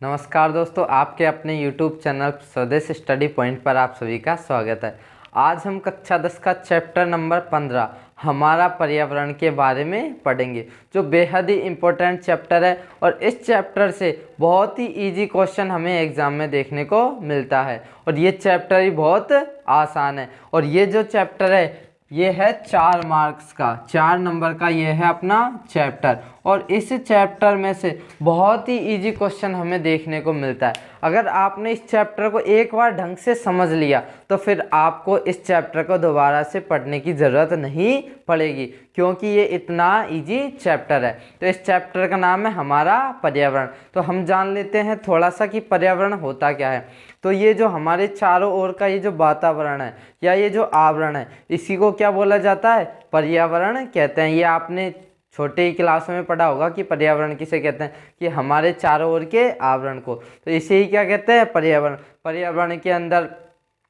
नमस्कार दोस्तों, आपके अपने YouTube चैनल स्वदेश स्टडी पॉइंट पर आप सभी का स्वागत है। आज हम कक्षा 10 का चैप्टर नंबर 15 हमारा पर्यावरण के बारे में पढ़ेंगे, जो बेहद ही इम्पोर्टेंट चैप्टर है। और इस चैप्टर से बहुत ही इजी क्वेश्चन हमें एग्जाम में देखने को मिलता है और ये चैप्टर ही बहुत आसान है। और ये जो चैप्टर है ये है 4 मार्क्स का, 4 नंबर का ये है अपना चैप्टर। और इस चैप्टर में से बहुत ही इजी क्वेश्चन हमें देखने को मिलता है। अगर आपने इस चैप्टर को एक बार ढंग से समझ लिया तो फिर आपको इस चैप्टर को दोबारा से पढ़ने की ज़रूरत नहीं पड़ेगी, क्योंकि ये इतना इजी चैप्टर है। तो इस चैप्टर का नाम है हमारा पर्यावरण। तो हम जान लेते हैं थोड़ा सा कि पर्यावरण होता क्या है। तो ये जो हमारे चारों ओर का ये जो वातावरण है या ये जो आवरण है, इसी को क्या बोला जाता है? पर्यावरण कहते हैं। ये आपने छोटे ही क्लास में पढ़ा होगा कि पर्यावरण किसे कहते हैं, कि हमारे चारों ओर के आवरण को। तो इसे ही क्या कहते हैं? पर्यावरण। पर्यावरण के अंदर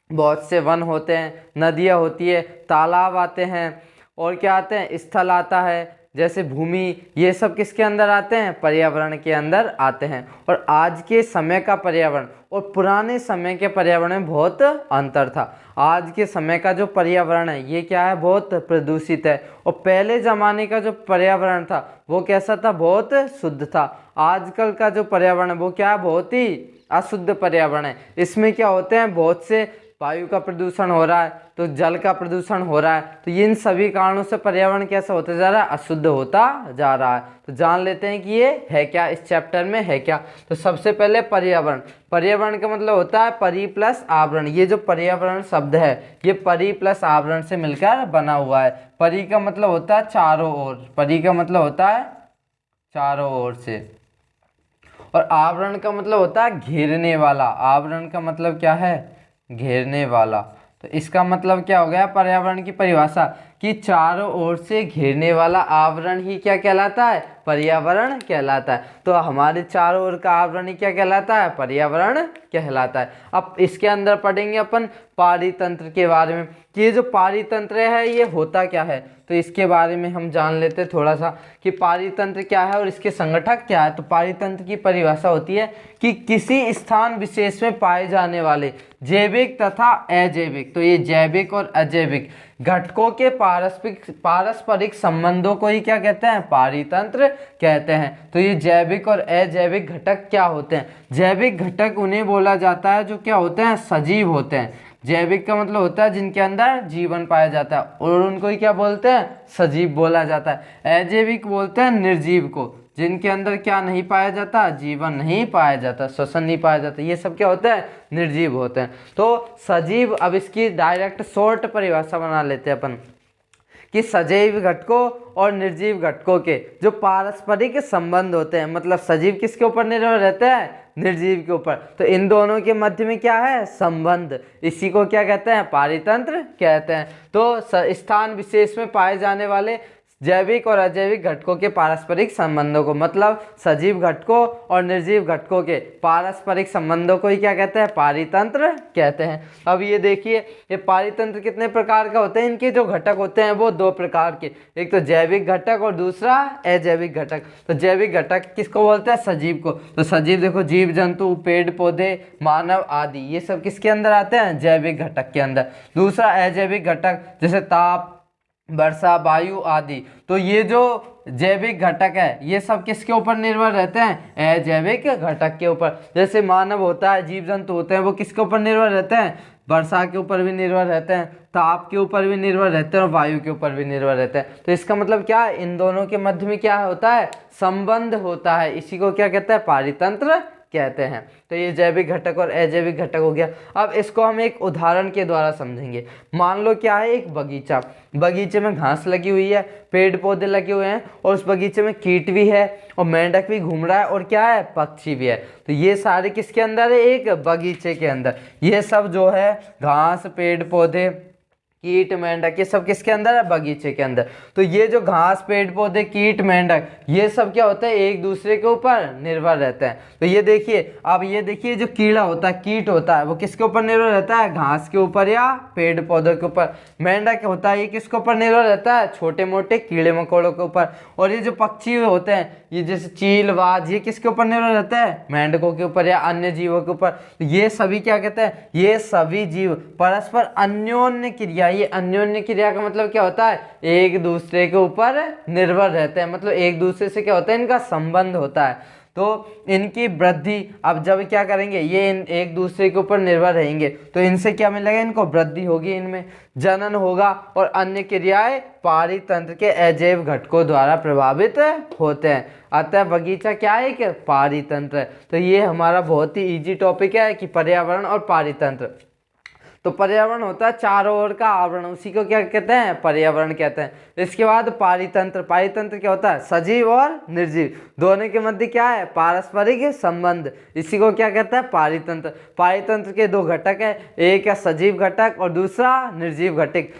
बहुत से वन होते हैं, नदियाँ होती है, तालाब आते हैं, और क्या आते हैं? स्थल आता है, जैसे भूमि। ये सब किसके अंदर आते हैं? पर्यावरण के अंदर आते हैं। और आज के समय का पर्यावरण और पुराने समय के पर्यावरण में बहुत अंतर था। आज के समय का जो पर्यावरण है ये क्या है? बहुत प्रदूषित है। और पहले ज़माने का जो पर्यावरण था वो कैसा था? बहुत शुद्ध था। आजकल का जो पर्यावरण है वो क्या है? बहुत ही अशुद्ध पर्यावरण है। इसमें क्या होते हैं? बहुत से वायु का प्रदूषण हो रहा है, तो जल का प्रदूषण हो रहा है। तो इन सभी कारणों से पर्यावरण कैसा होता जा रहा है? अशुद्ध होता जा रहा है। तो जान लेते हैं कि ये है क्या, इस चैप्टर में है क्या। तो सबसे पहले पर्यावरण। पर्यावरण का मतलब होता है परि प्लस आवरण। ये जो पर्यावरण शब्द है ये परि प्लस आवरण से मिलकर बना हुआ है। परि का मतलब होता है चारों ओर, परि का मतलब होता है चारों ओर से। और आवरण का मतलब होता है घेरने वाला। आवरण का मतलब क्या है? घेरने वाला। तो इसका मतलब क्या हो गया पर्यावरण की परिभाषा, कि चारों ओर से घेरने वाला आवरण ही क्या कहलाता है? पर्यावरण कहलाता है। तो हमारे चारों ओर का आवरण ही क्या कहलाता है? पर्यावरण कहलाता है। अब इसके अंदर पढ़ेंगे अपन पारितंत्र के बारे में, कि ये जो पारितंत्र है ये होता क्या है। तो इसके बारे में हम जान लेते हैं थोड़ा सा कि पारितंत्र क्या है और इसके संगठक क्या है। तो पारितंत्र की परिभाषा होती है कि किसी स्थान विशेष में पाए जाने वाले जैविक तथा अजैविक, तो ये जैविक और अजैविक घटकों के पारस्परिक संबंधों को ही क्या कहते हैं? पारितंत्र कहते हैं। तो ये जैविक और अजैविक घटक क्या होते हैं? जैविक घटक उन्हें बोला जाता है जो क्या होते हैं? सजीव होते हैं। जैविक का मतलब होता है जिनके अंदर जीवन पाया जाता है, और उनको ही क्या बोलते हैं? सजीव बोला जाता है। अजैविक बोलते हैं निर्जीव को, जिनके अंदर क्या नहीं पाया जाता? जीवन नहीं पाया जाता, श्वसन नहीं पाया जाता। ये सब क्या होता है? निर्जीव होते हैं। तो सजीव, अब इसकी डायरेक्ट शॉर्ट परिभाषा बना लेते हैं अपन, कि सजीव घटकों और निर्जीव घटकों के जो पारस्परिक संबंध होते हैं, मतलब सजीव किसके ऊपर निर्भर रहते हैं? निर्जीव के ऊपर। तो इन दोनों के मध्य में क्या है? संबंध। इसी को क्या कहते हैं? पारितंत्र कहते हैं। तो स्थान विशेष में पाए जाने वाले जैविक और अजैविक घटकों के पारस्परिक संबंधों को, मतलब सजीव घटकों और निर्जीव घटकों के पारस्परिक संबंधों को ही क्या कहते हैं? पारितंत्र कहते हैं। अब ये देखिए, ये पारितंत्र कितने प्रकार का होते हैं? इनके जो घटक होते हैं वो 2 प्रकार के, एक तो जैविक घटक और दूसरा अजैविक घटक। तो जैविक घटक किसको बोलते हैं? सजीव को। तो सजीव देखो, जीव जंतु, पेड़ पौधे, मानव आदि, ये सब किसके अंदर आते हैं? जैविक घटक के अंदर। दूसरा अजैविक घटक, जैसे ताप, वर्षा, वायु आदि। तो ये जो जैविक घटक है ये सब किसके ऊपर निर्भर रहते हैं? अजैविक घटक के ऊपर। जैसे मानव होता है, जीव जंतु होते हैं, वो किसके ऊपर निर्भर रहते हैं? वर्षा के ऊपर भी निर्भर रहते हैं, ताप के ऊपर भी निर्भर रहते हैं, और वायु के ऊपर भी निर्भर रहते हैं। तो इसका मतलब क्या है? इन दोनों के मध्य में क्या होता है? संबंध होता है। इसी को क्या कहते हैं? पारितंत्र कहते हैं। तो ये जैविक घटक और अजैविक घटक हो गया। अब इसको हम एक उदाहरण के द्वारा समझेंगे। मान लो क्या है? एक बगीचा, बगीचे में घास लगी हुई है, पेड़ पौधे लगे हुए हैं, और उस बगीचे में कीट भी है, और मेंढक भी घूम रहा है, और क्या है? पक्षी भी है। तो ये सारे किसके अंदर है? एक बगीचे के अंदर। ये सब जो है घास, पेड़ पौधे, कीट मेंढक, ये सब किसके अंदर है? बगीचे के अंदर। तो ये जो घास, पेड़ पौधे, कीट मेंढक, ये सब क्या होता है? एक दूसरे के ऊपर निर्भर रहते हैं। तो ये देखिए, अब ये देखिए, जो कीड़ा होता है, कीट होता है, वो किसके ऊपर निर्भर रहता है? घास के ऊपर या पेड़ पौधों के ऊपर। मेंढक होता है, ये किसके ऊपर निर्भर रहता है? छोटे मोटे कीड़े मकोड़ों के ऊपर। और ये जो पक्षी होते हैं, ये जैसे चील, बाज, ये किसके ऊपर निर्भर रहता है? मेंढकों के ऊपर या अन्य जीवों के ऊपर। तो ये सभी क्या कहते हैं? ये सभी जीव परस्पर अन्योन्य क्रिया, ये अन्योन्य क्रिया का मतलब क्या होता है? एक दूसरे के ऊपर निर्भर रहते हैं, मतलब एक दूसरे से क्या होता है? इनका संबंध होता है। तो इनकी वृद्धि, अब जब क्या करेंगे, ये एक दूसरे के ऊपर निर्भर रहेंगे, तो इनसे क्या मिलेगा? इनको वृद्धि होगी, इनमें जनन होगा, और अन्य क्रियाएं पारितंत्र के अजैव घटकों द्वारा प्रभावित होते हैं। अतः बगीचा क्या है? कि पारितंत्र है। तो ये हमारा बहुत ही इजी टॉपिक है कि पर्यावरण और पारितंत्र। तो पर्यावरण होता है चारों ओर का आवरण, उसी को क्या कहते हैं? पर्यावरण कहते हैं। इसके बाद पारितंत्र, पारितंत्र क्या होता है? सजीव और निर्जीव दोनों के मध्य क्या है? पारस्परिक संबंध, इसी को क्या कहता है? पारितंत्र। पारितंत्र के दो घटक है, एक है सजीव घटक और दूसरा निर्जीव घटक।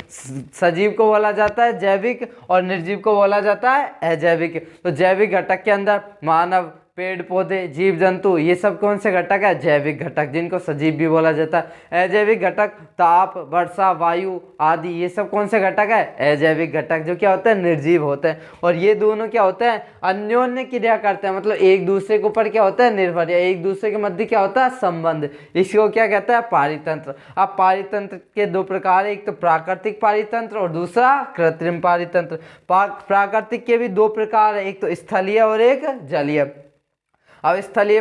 सजीव को बोला जाता है जैविक और निर्जीव को बोला जाता है अजैविक। तो जैविक घटक के अंदर मानव, पेड़ पौधे, जीव जंतु, ये सब कौन से घटक है? जैविक घटक, जिनको सजीव भी बोला जाता है। अजैविक घटक ताप, वर्षा, वायु आदि, ये सब कौन से घटक है? अजैविक घटक, जो क्या होते हैं? निर्जीव होते हैं। और ये दोनों क्या होते हैं? अन्योन्य क्रिया करते हैं, मतलब एक दूसरे के ऊपर क्या होता है? निर्भर, या एक दूसरे के मध्य क्या होता है? संबंध। इसको क्या कहता है? पारितंत्र। अब पारितंत्र के दो प्रकार है, एक तो प्राकृतिक पारितंत्र और दूसरा कृत्रिम पारितंत्र। प्राकृतिक के भी दो प्रकार है, एक तो स्थलीय और एक जलीय। अब स्थलीय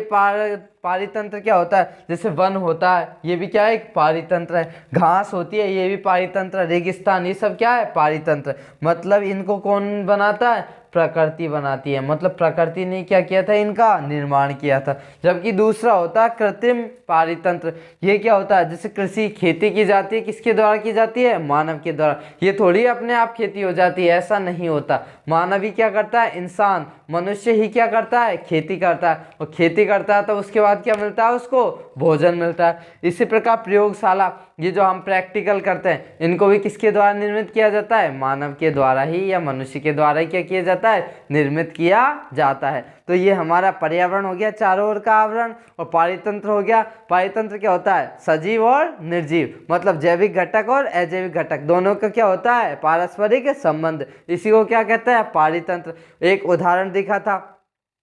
पारितंत्र क्या होता है? जैसे वन होता है, ये भी क्या है? एक पारितंत्र है। घास होती है, ये भी पारितंत्र है। रेगिस्तान, ये सब क्या है? पारितंत्र। मतलब इनको कौन बनाता है? प्रकृति बनाती है, मतलब प्रकृति ने क्या किया था? इनका निर्माण किया था। जबकि दूसरा होता है कृत्रिम पारितंत्र। ये क्या होता है? जैसे कृषि, खेती की जाती है, किसके द्वारा की जाती है? मानव के द्वारा। ये थोड़ी अपने आप खेती हो जाती है, ऐसा नहीं होता। मानव ही क्या करता है? इंसान, मनुष्य ही क्या करता है? खेती करता है। और खेती करता है तो उसके बाद क्या मिलता है? उसको भोजन मिलता है। इसी प्रकार प्रयोगशाला, ये जो हम प्रैक्टिकल करते हैं, इनको भी किसके द्वारा निर्मित किया जाता है? मानव के द्वारा ही या मनुष्य के द्वारा ही क्या किया जाता है? निर्मित किया जाता है। तो ये हमारा पर्यावरण हो गया, चारों ओर का आवरण। और पारितंत्र हो गया, पारितंत्र क्या होता है? सजीव और निर्जीव, मतलब जैविक घटक और अजैविक घटक दोनों का क्या होता है? पारस्परिक संबंध, इसी को क्या कहता है? पारितंत्र। एक उदाहरण दिखा था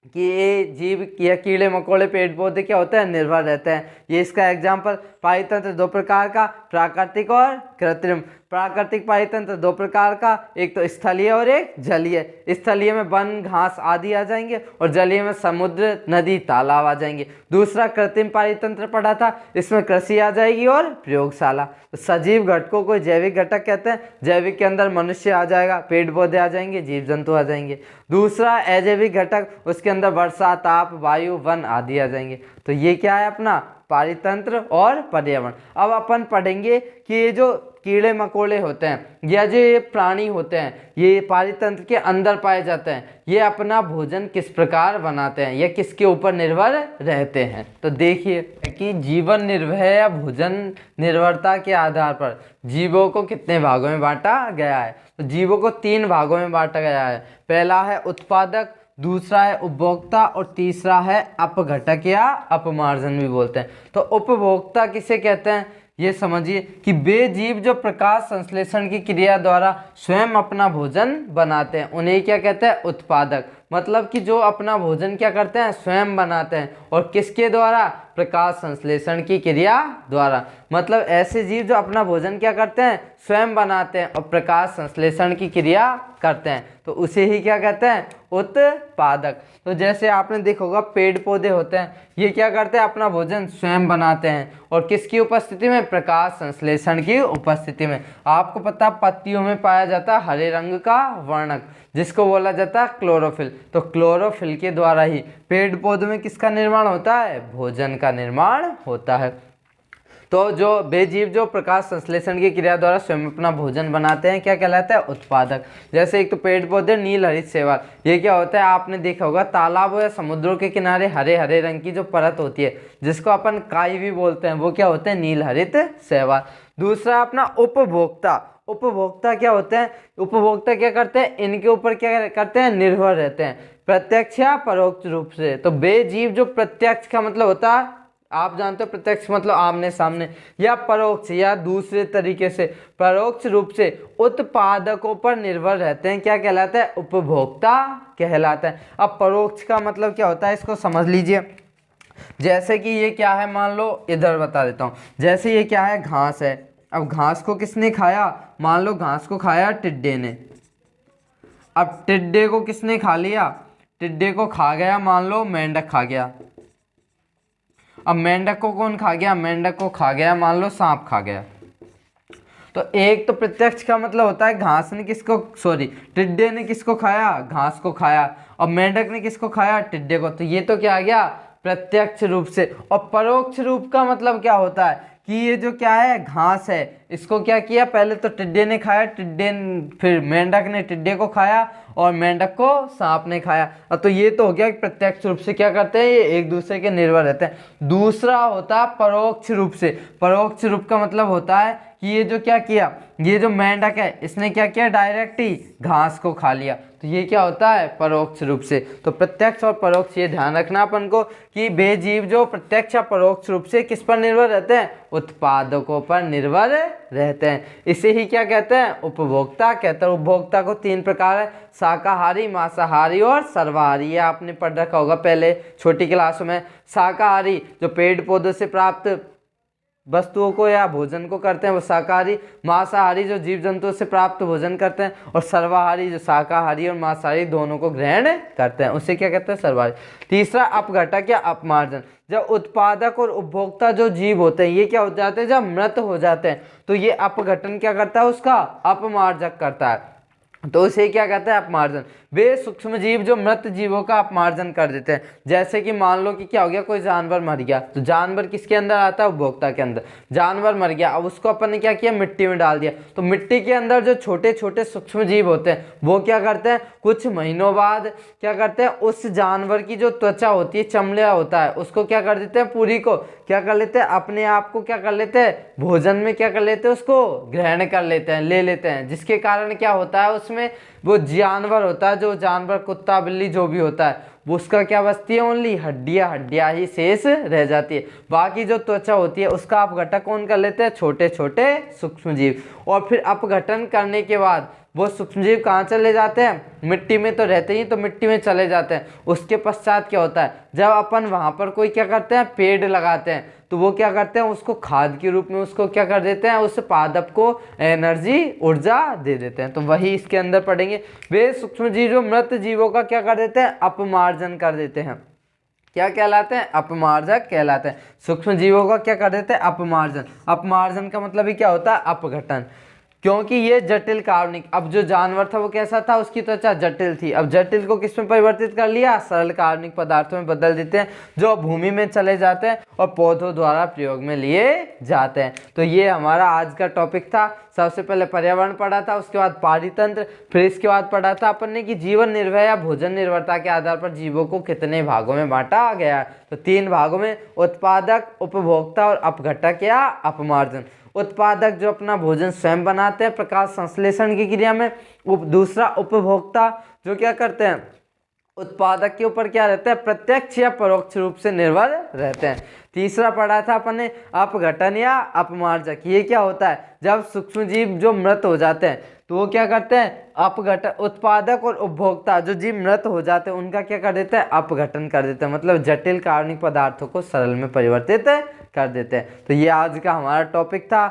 कि ये जीव या कीड़े मकोड़े, पेड़ पौधे क्या होते हैं? निर्भर रहते हैं। ये इसका एग्जाम्पल। पारितंत्र दो प्रकार का, प्राकृतिक और कृत्रिम। प्राकृतिक पारितंत्र दो प्रकार का, एक तो स्थलीय और एक जलीय। स्थलीय में वन, घास आदि आ जाएंगे, और जलीय में समुद्र, नदी, तालाब आ जाएंगे। दूसरा कृत्रिम पारितंत्र पढ़ा था, इसमें कृषि आ जाएगी और प्रयोगशाला। तो सजीव घटकों को जैविक घटक कहते हैं। जैविक के अंदर मनुष्य आ जाएगा, पेड़ पौधे आ जाएंगे, जीव जंतु आ जाएंगे। दूसरा अजैविक घटक, उसके अंदर वर्षा, ताप, वायु, वन आदि आ जाएंगे। तो ये क्या है? अपना पारितंत्र और पर्यावरण। अब अपन पढ़ेंगे कि ये जो कीड़े मकोड़े होते हैं या जो ये प्राणी होते हैं, ये पारितंत्र के अंदर पाए जाते हैं। ये अपना भोजन किस प्रकार बनाते हैं या किसके ऊपर निर्भर रहते हैं? तो देखिए कि जीवन निर्वाह या भोजन निर्भरता के आधार पर जीवों को कितने भागों में बांटा गया है? तो जीवों को 3 भागों में बांटा गया है। पहला है उत्पादक, दूसरा है उपभोक्ता और तीसरा है अपघटक या अपमार्जन भी बोलते हैं। तो उपभोक्ता किसे कहते हैं? ये समझिए कि वे जीव जो प्रकाश संश्लेषण की क्रिया द्वारा स्वयं अपना भोजन बनाते हैं, उन्हें क्या कहते हैं? उत्पादक। मतलब कि जो अपना भोजन क्या करते हैं? स्वयं बनाते हैं। और किसके द्वारा? प्रकाश संश्लेषण की क्रिया द्वारा। मतलब ऐसे जीव जो अपना भोजन क्या करते हैं? स्वयं बनाते हैं और प्रकाश संश्लेषण की क्रिया करते हैं, तो उसे ही क्या कहते हैं? उत्पादक। तो जैसे आपने देखा होगा पेड़ पौधे होते हैं, ये क्या करते हैं? अपना भोजन स्वयं बनाते हैं। और किसकी उपस्थिति में? प्रकाश संश्लेषण की उपस्थिति में। आपको पता पत्तियों में पाया जाता है हरे रंग का वर्णक, जिसको बोला जाता है क्लोरोफिल। तो क्लोरोफिल के द्वारा ही पेड़ पौधों में किसका निर्माण होता है? भोजन का निर्माण होता है। तो जो बेजीव जो प्रकाश संश्लेषण की क्रिया द्वारा स्वयं अपना भोजन बनाते हैं, क्या कहलाता है? उत्पादक। जैसे एक तो पेड़ पौधे नील हरित शैवाल, ये क्या होता है? आपने देखा होगा तालाबों या समुद्रों के किनारे हरे हरे रंग की जो परत होती है, जिसको अपन काई भी बोलते हैं, वो क्या होते हैं? नील हरित शैवाल। दूसरा अपना उपभोक्ता। उपभोक्ता क्या होते हैं, उपभोक्ता क्या करते हैं, इनके ऊपर क्या करते हैं, निर्भर रहते हैं प्रत्यक्ष या परोक्ष रूप से। तो बेजीव जो प्रत्यक्ष का मतलब होता है, आप जानते हो प्रत्यक्ष मतलब आमने सामने, या परोक्ष या दूसरे तरीके से परोक्ष रूप से उत्पादकों पर निर्भर रहते हैं, क्या कहलाता है, उपभोक्ता कहलाता है। अब परोक्ष का मतलब क्या होता है, इसको समझ लीजिए। जैसे कि ये क्या है, मान लो इधर बता देता हूँ, जैसे ये क्या है, घास है। अब घास को किसने खाया, मान लो घास को खाया टिड्डे ने। अब टिड्डे को किसने खा लिया, टिड्डे को खा गया मान लो मेंढक खा गया। अब मेंढक को कौन खा गया, मेंढक को खा गया मान लो सांप खा गया। तो एक तो प्रत्यक्ष का मतलब होता है घास ने किसको, सॉरी टिड्डे ने किसको खाया, घास को खाया। और मेंढक ने किसको खाया, टिड्डे को। तो ये तो क्या आ गया, प्रत्यक्ष रूप से। और परोक्ष रूप का मतलब क्या होता है कि ये जो क्या है, घास है, इसको क्या किया, पहले तो टिड्डे ने खाया, फिर मेंढक ने टिड्डे को खाया और मेंढक को सांप ने खाया। अब तो ये तो हो गया कि प्रत्यक्ष रूप से क्या करते हैं, ये एक दूसरे के निर्भर रहते हैं। दूसरा होता है परोक्ष रूप से। परोक्ष रूप का मतलब होता है कि ये जो क्या किया, ये जो मेंढक है इसने क्या किया, डायरेक्ट ही घास को खा लिया। तो ये क्या होता है, परोक्ष रूप से। तो प्रत्यक्ष और परोक्ष ये ध्यान रखना अपन को कि बेजीव जो प्रत्यक्ष या परोक्ष रूप से किस पर निर्भर रहते हैं, उत्पादकों पर निर्भर रहते हैं। इसे ही क्या कहते हैं, उपभोक्ता कहते हैं। उपभोक्ता को 3 प्रकार है, शाकाहारी, मांसाहारी और सर्वाहारी। ये आपने पढ़ रखा होगा पहले छोटी क्लासों में। शाकाहारी जो पेड़ पौधों से प्राप्त वस्तुओं को या भोजन को करते हैं वो शाकाहारी। मांसाहारी जो जीव जंतुओं से प्राप्त भोजन करते हैं। और सर्वाहारी जो शाकाहारी और मांसाहारी दोनों को ग्रहण करते हैं, उसे क्या कहते हैं, सर्वाहारी। तीसरा अपघटक या अपमार्जन। जब उत्पादक और उपभोक्ता जो जीव होते हैं ये क्या हो जाते हैं, जब मृत हो जाते हैं तो ये अपघटन क्या करता है, उसका अपमार्जक करता है। तो उसे क्या कहते हैं, अपमार्जन। वे सूक्ष्म जीव जो मृत जीवों का अपमार्जन कर देते हैं। जैसे कि मान लो कि क्या हो गया, कोई जानवर मर गया, तो जानवर किसके अंदर आता है, उपभोक्ता के अंदर। जानवर मर गया, अब उसको अपन ने क्या किया, मिट्टी में डाल दिया। तो मिट्टी के अंदर जो छोटे छोटे सूक्ष्म जीव होते हैं वो क्या करते हैं, कुछ महीनों बाद क्या करते हैं, उस जानवर की जो त्वचा होती है, चमड़ा होता है, उसको क्या कर देते हैं, पूरी को क्या कर लेते हैं, अपने आप को क्या कर लेते हैं, भोजन में क्या कर लेते हैं, उसको ग्रहण कर लेते हैं, ले लेते हैं। जिसके कारण क्या होता है, उसमें वो जानवर होता है, जो जानवर कुत्ता बिल्ली जो भी होता है, वो उसका क्या बचती है, ओनली हड्डियां ही शेष रह जाती है। बाकी जो त्वचा होती है उसका अपघटन कौन कर लेते हैं, छोटे छोटे सूक्ष्म जीव। और फिर अपघटन करने के बाद वो सूक्ष्मजीव कहाँ चले जाते हैं, मिट्टी में तो रहते ही, तो मिट्टी में चले जाते हैं। उसके पश्चात क्या होता है, जब अपन वहाँ पर कोई क्या करते हैं, पेड़ लगाते हैं, तो वो क्या करते हैं, उसको खाद के रूप में उसको क्या कर देते हैं, उस पादप को एनर्जी, ऊर्जा दे देते हैं। तो वही इसके अंदर पढ़ेंगे। वे सूक्ष्मजीव जो मृत जीवों का क्या कर देते हैं, अपमार्जन कर देते हैं। क्या कहलाते हैं, अपमार्जक कहलाते हैं। सूक्ष्म जीवों का क्या कर देते हैं, अपमार्जन। अपमार्जन का मतलब ही क्या होता है, अपघटन। क्योंकि ये जटिल कार्बनिक, अब जो जानवर था वो कैसा था, उसकी त्वचा जटिल थी, अब जटिल को किस में परिवर्तित कर लिया, सरल कार्बनिक पदार्थों में बदल देते हैं, जो भूमि में चले जाते हैं और पौधों द्वारा प्रयोग में लिए जाते हैं। तो ये हमारा आज का टॉपिक था। सबसे पहले पर्यावरण पढ़ा था, उसके बाद पारितंत्र, फिर इसके बाद पढ़ा था अपन ने कि जीवन निर्वाह या भोजन निर्भरता के आधार पर जीवों को कितने भागों में बांटा गया है। तो 3 भागों में, उत्पादक, उपभोक्ता और अपघटक या अपमार्जन। उत्पादक जो अपना भोजन स्वयं बनाते हैं प्रकाश संश्लेषण की क्रिया में। दूसरा उपभोक्ता जो क्या करते हैं, उत्पादक के ऊपर क्या रहते हैं, प्रत्यक्ष या परोक्ष रूप से निर्भर रहते हैं। तीसरा पढ़ा था अपन ने अपघटन या अपमार्जक। ये क्या होता है, जब सूक्ष्मजीव जो मृत हो जाते हैं तो वो क्या करते हैं, अपघटन। उत्पादक और उपभोक्ता जो जीव मृत हो जाते हैं उनका क्या कर देते हैं, अपघटन कर देते हैं, मतलब जटिल कार्बनिक पदार्थों को सरल में परिवर्तित कर देते हैं। तो ये आज का हमारा टॉपिक था।